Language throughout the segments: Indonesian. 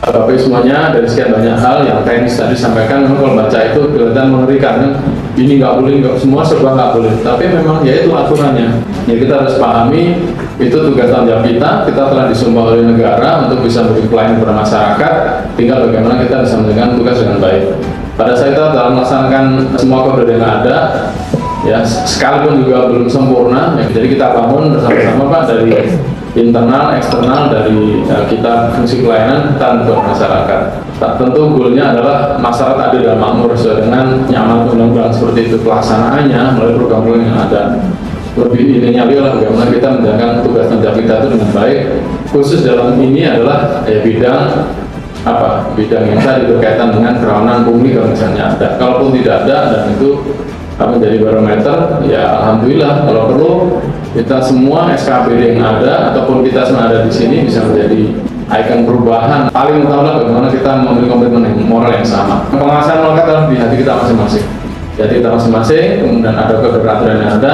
Bapak semuanya, dari sekian banyak hal yang teknis tadi sampaikan, memang kalau baca itu kelihatan mengerikan. Ini nggak boleh, nggak semua serba nggak boleh. Tapi memang ya itu aturannya. Ya kita harus pahami itu tugas tanggung jawab kita telah disumpah oleh negara untuk bisa memberi pelayanan kepada masyarakat. Tinggal bagaimana kita bisa menjalankan tugas dengan baik. Pada saat kita dalam melaksanakan semua koridor yang ada, ya sekalipun juga belum sempurna, ya, jadi kita bangun bersama-sama Pak dari internal, eksternal, dari kita fungsi pelayanan dan buat masyarakat. Tentu goalnya adalah masyarakat adil dan makmur sesuai dengan nyaman undang-undang seperti itu pelaksanaannya melalui program-program yang ada. Lebih ininya adalah bagaimana kita menjalankan tugas tanggung jawab kita itu dengan baik. Khusus dalam ini adalah bidang yang tadi berkaitan dengan kerawanan pungli kalau misalnya ada. Kalaupun tidak ada dan itu menjadi barometer, ya alhamdulillah. Kalau perlu kita semua SKPD yang ada ataupun kita semua ada di sini bisa menjadi ikon perubahan. Paling utama bagaimana kita memiliki komitmen yang moral yang sama. Pengawasan melekat dalam di hati kita masing-masing. Jadi kita masing-masing, kemudian ada peraturan yang ada,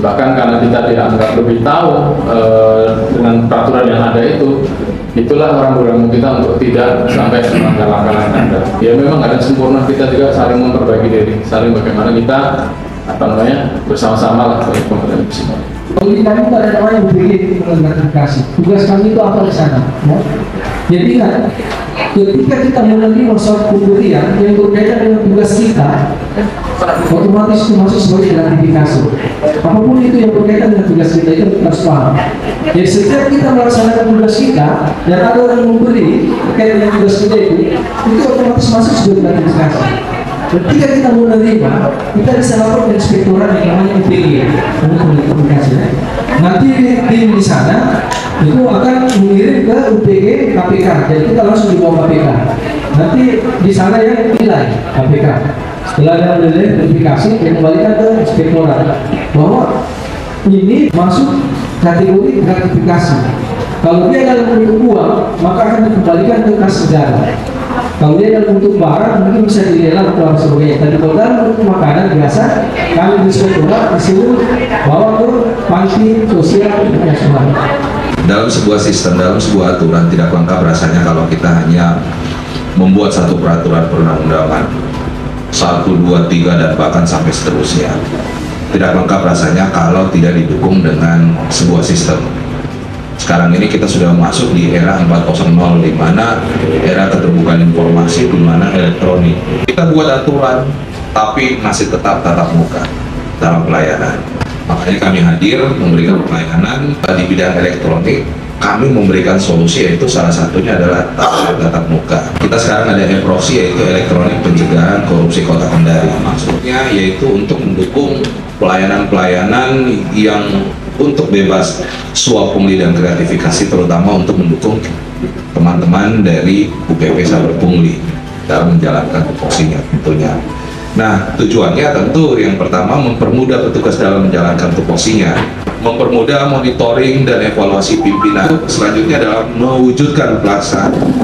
bahkan karena kita tidak lebih tahu dengan peraturan yang ada itu, itulah orang kita untuk tidak sampai melanggar langkah yang ada. Ya memang ada sempurna, kita juga saling memperbaiki diri, saling bagaimana kita bersama-sama lah sebagai pemerintah semua. Bagi kami itu ada namanya UPG gratifikasi. Tugas kami itu apa di sana? Ya? Jadi kan, ketika kita menerima suatu pemberian yang berkaitan dengan tugas kita, otomatis itu masuk sebagai gratifikasi. Apapun itu yang berkaitan dengan tugas kita itu harus paham. Jadi setiap kita melaksanakan tugas kita dan ada orang yang memberi terkait dengan tugas kita itu otomatis masuk sebagai gratifikasi. Ketika kita menerima, kita bisa lapor ke inspektorat yang namanya UPG untuk komunikasi. Nanti tim di sana itu akan mengirim ke UPG KPK. Jadi kita langsung dibawa KPK. Nanti di sana yang nilai KPK. Setelah ada nilai verifikasi, dikembalikan ke inspektorat bahwa ini masuk kategori gratifikasi. Kalau dia dalam bentuk uang, maka akan dikembalikan ke kas negara. Kalau dia dalam bentuk barang, mungkin bisa dilelang atau sebagainya. Tapi kalau dalam bentuk makanan biasa, kami di inspektorat disuruh bawa ke panti sosial nasional. Dalam sebuah sistem, dalam sebuah aturan tidak lengkap rasanya kalau kita hanya membuat satu peraturan perundang-undangan 1, 2, 3 dan bahkan sampai seterusnya. Tidak lengkap rasanya kalau tidak didukung dengan sebuah sistem. Sekarang ini kita sudah masuk di era 4.0, di mana era keterbukaan informasi, di mana elektronik. Kita buat aturan, tapi masih tetap tatap muka dalam pelayanan. Makanya kami hadir memberikan pelayanan di bidang elektronik. Kami memberikan solusi, yaitu salah satunya adalah tatap muka. Kita sekarang ada e-proxy, yaitu elektronik pencegahan korupsi Kota Kendari. Maksudnya yaitu untuk mendukung pelayanan-pelayanan yang untuk bebas suap pungli dan gratifikasi, terutama untuk mendukung teman-teman dari UPP Saber Pungli dalam menjalankan tupoksinya tentunya. Nah, tujuannya tentu yang pertama mempermudah petugas dalam menjalankan tupoksinya, mempermudah monitoring dan evaluasi pimpinan. Selanjutnya adalah mewujudkan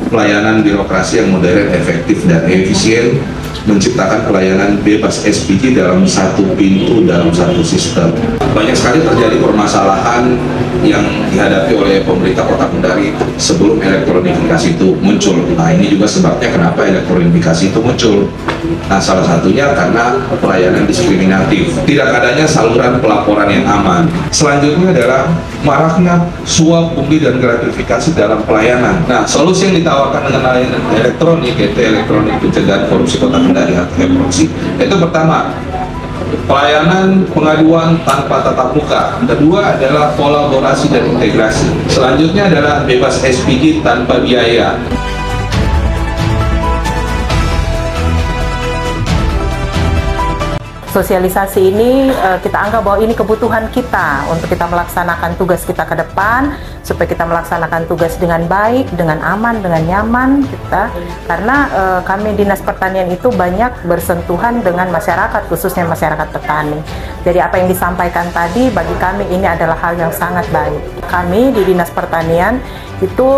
pelayanan birokrasi yang modern, efektif dan efisien, menciptakan pelayanan bebas SPG dalam satu pintu, dalam satu sistem. Banyak sekali terjadi permasalahan yang dihadapi oleh pemerintah Kota Kendari sebelum elektronifikasi itu muncul. Nah, ini juga sebabnya kenapa elektronifikasi itu muncul. Nah, salah satunya karena pelayanan diskriminatif, tidak adanya saluran pelaporan yang aman. Selanjutnya adalah maraknya suap pungli dan gratifikasi dalam pelayanan. Nah, solusi yang ditawarkan dengan layanan elektronik, yaitu elektronik pencegahan korupsi Kota Kendari atau e-proxy, itu pertama, pelayanan pengaduan tanpa tatap muka. Kedua adalah kolaborasi dan integrasi. Selanjutnya adalah bebas SPG tanpa biaya. Sosialisasi ini kita anggap bahwa ini kebutuhan kita untuk kita melaksanakan tugas kita ke depan, supaya kita melaksanakan tugas dengan baik, dengan aman, dengan nyaman kita. Karena kami Dinas Pertanian itu banyak bersentuhan dengan masyarakat, khususnya masyarakat petani. Jadi apa yang disampaikan tadi bagi kami ini adalah hal yang sangat baik. Kami di Dinas Pertanian itu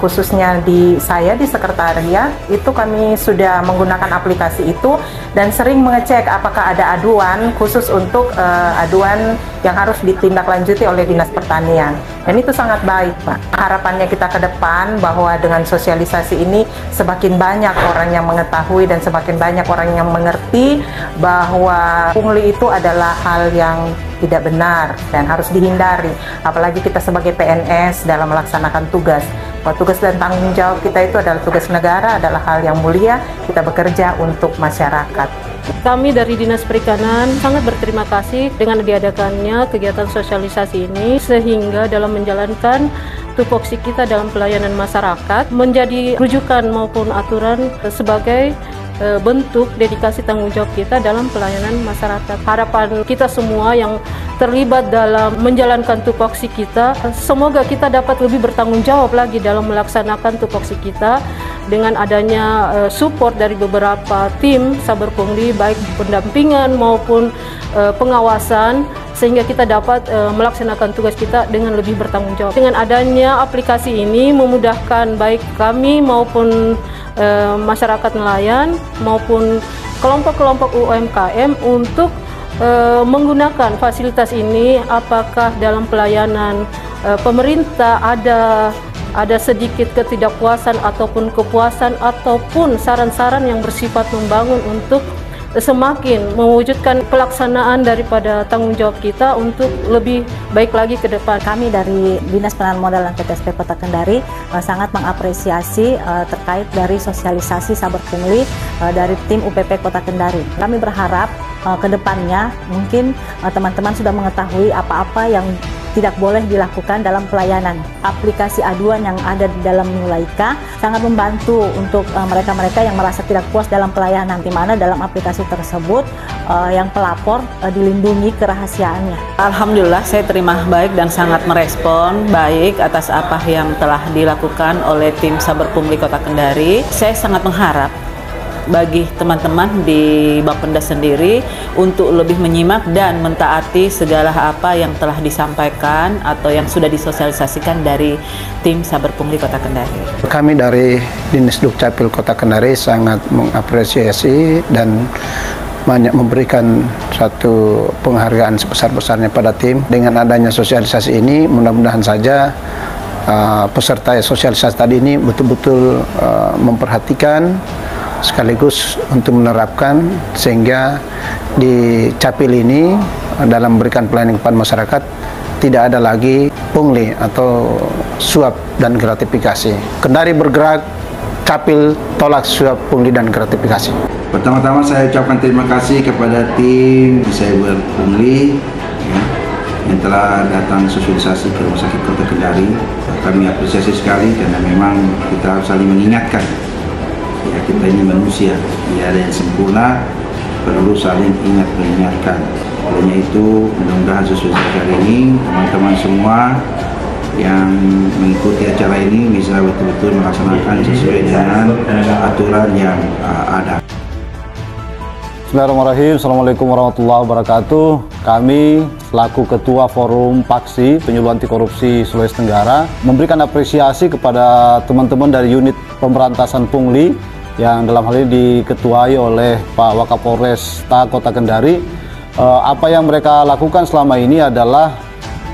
khususnya di sekretariat itu kami sudah menggunakan aplikasi itu dan sering mengecek apakah ada aduan khusus untuk aduan yang harus ditindaklanjuti oleh Dinas Pertanian, dan itu sangat baik, Pak. Harapannya kita ke depan bahwa dengan sosialisasi ini semakin banyak orang yang mengetahui dan semakin banyak orang yang mengerti bahwa pungli itu adalah hal yang tidak benar dan harus dihindari. Apalagi kita sebagai PNS dalam melaksanakan tugas. Bahwa tugas dan tanggung jawab kita itu adalah tugas negara, adalah hal yang mulia. Kita bekerja untuk masyarakat. Kami dari Dinas Perikanan sangat berterima kasih dengan diadakannya kegiatan sosialisasi ini, sehingga dalam menjalankan tupoksi kita dalam pelayanan masyarakat menjadi rujukan maupun aturan sebagai bentuk dedikasi tanggung jawab kita dalam pelayanan masyarakat. Harapan kita semua yang terlibat dalam menjalankan tupoksi kita, semoga kita dapat lebih bertanggung jawab lagi dalam melaksanakan tupoksi kita dengan adanya support dari beberapa tim Saber Pungli, baik pendampingan maupun pengawasan, sehingga kita dapat melaksanakan tugas kita dengan lebih bertanggung jawab. Dengan adanya aplikasi ini memudahkan baik kami maupun masyarakat nelayan maupun kelompok-kelompok UMKM untuk menggunakan fasilitas ini, apakah dalam pelayanan pemerintah ada sedikit ketidakpuasan ataupun kepuasan ataupun saran-saran yang bersifat membangun untuk semakin mewujudkan pelaksanaan daripada tanggung jawab kita untuk lebih baik lagi ke depan. Kami dari Dinas Penanaman Modal dan PTSP Kota Kendari sangat mengapresiasi terkait dari sosialisasi Saber Pungli dari tim UPP Kota Kendari. Kami berharap ke depannya mungkin teman-teman sudah mengetahui apa-apa yang tidak boleh dilakukan dalam pelayanan. Aplikasi aduan yang ada di dalam Nulaika sangat membantu untuk mereka-mereka yang merasa tidak puas dalam pelayanan, di mana dalam aplikasi tersebut yang pelapor dilindungi kerahasiaannya. Alhamdulillah, saya terima baik dan sangat merespon baik atas apa yang telah dilakukan oleh tim Saber Pungli Kota Kendari. Saya sangat mengharap bagi teman-teman di Bapenda sendiri untuk lebih menyimak dan mentaati segala apa yang telah disampaikan atau yang sudah disosialisasikan dari tim Saber Pungli Kota Kendari. Kami dari Dinas Dukcapil Kota Kendari sangat mengapresiasi dan banyak memberikan satu penghargaan sebesar-besarnya pada tim. Dengan adanya sosialisasi ini, mudah-mudahan saja peserta sosialisasi tadi ini betul-betul memperhatikan sekaligus untuk menerapkan, sehingga di Capil ini dalam memberikan pelayanan kepada masyarakat tidak ada lagi pungli atau suap dan gratifikasi. Kendari bergerak, Capil tolak suap, pungli dan gratifikasi. Pertama-tama saya ucapkan terima kasih kepada tim Saber Pungli yang telah datang sosialisasi ke Rumah Sakit Kota Kendari. Kami apresiasi sekali karena memang kita harus saling mengingatkan. Ya, kita ini manusia, tidak ada yang sempurna, perlu saling ingat mengingatkan. Oleh itu, mudah-mudahan sosialisasi kali ini teman-teman semua yang mengikuti acara ini bisa betul-betul melaksanakan sesuai dengan aturan yang ada. Bismillahirrahmanirrahim. Assalamualaikum warahmatullahi wabarakatuh. Kami selaku Ketua Forum Paksi Penyuluh Anti Korupsi Sulawesi Tenggara memberikan apresiasi kepada teman-teman dari unit pemberantasan pungli yang dalam hal ini diketuai oleh Pak Wakapolres Kota Kendari. Apa yang mereka lakukan selama ini adalah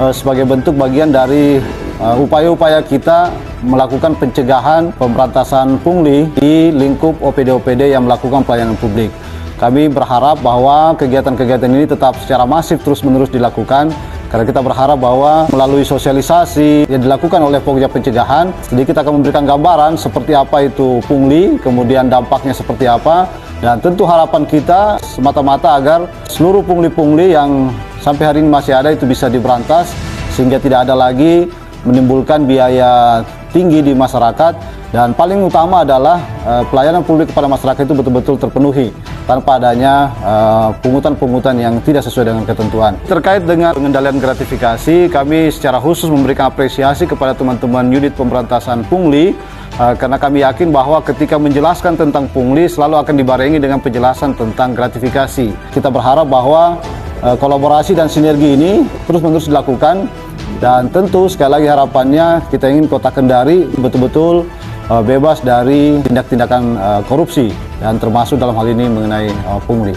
sebagai bentuk bagian dari upaya-upaya kita melakukan pencegahan pemberantasan pungli di lingkup OPD-OPD yang melakukan pelayanan publik. Kami berharap bahwa kegiatan-kegiatan ini tetap secara masif terus-menerus dilakukan, karena kita berharap bahwa melalui sosialisasi yang dilakukan oleh Pokja Pencegahan, jadi kita akan memberikan gambaran seperti apa itu pungli, kemudian dampaknya seperti apa, dan tentu harapan kita semata-mata agar seluruh pungli-pungli yang sampai hari ini masih ada itu bisa diberantas, sehingga tidak ada lagi menimbulkan biaya tinggi di masyarakat, dan paling utama adalah pelayanan publik kepada masyarakat itu betul-betul terpenuhi tanpa adanya pungutan-pungutan yang tidak sesuai dengan ketentuan. Terkait dengan pengendalian gratifikasi, kami secara khusus memberikan apresiasi kepada teman-teman unit pemberantasan pungli, karena kami yakin bahwa ketika menjelaskan tentang pungli selalu akan dibarengi dengan penjelasan tentang gratifikasi. Kita berharap bahwa kolaborasi dan sinergi ini terus-menerus dilakukan, dan tentu sekali lagi harapannya kita ingin Kota Kendari betul-betul bebas dari tindak-tindakan korupsi, dan termasuk dalam hal ini mengenai pungli.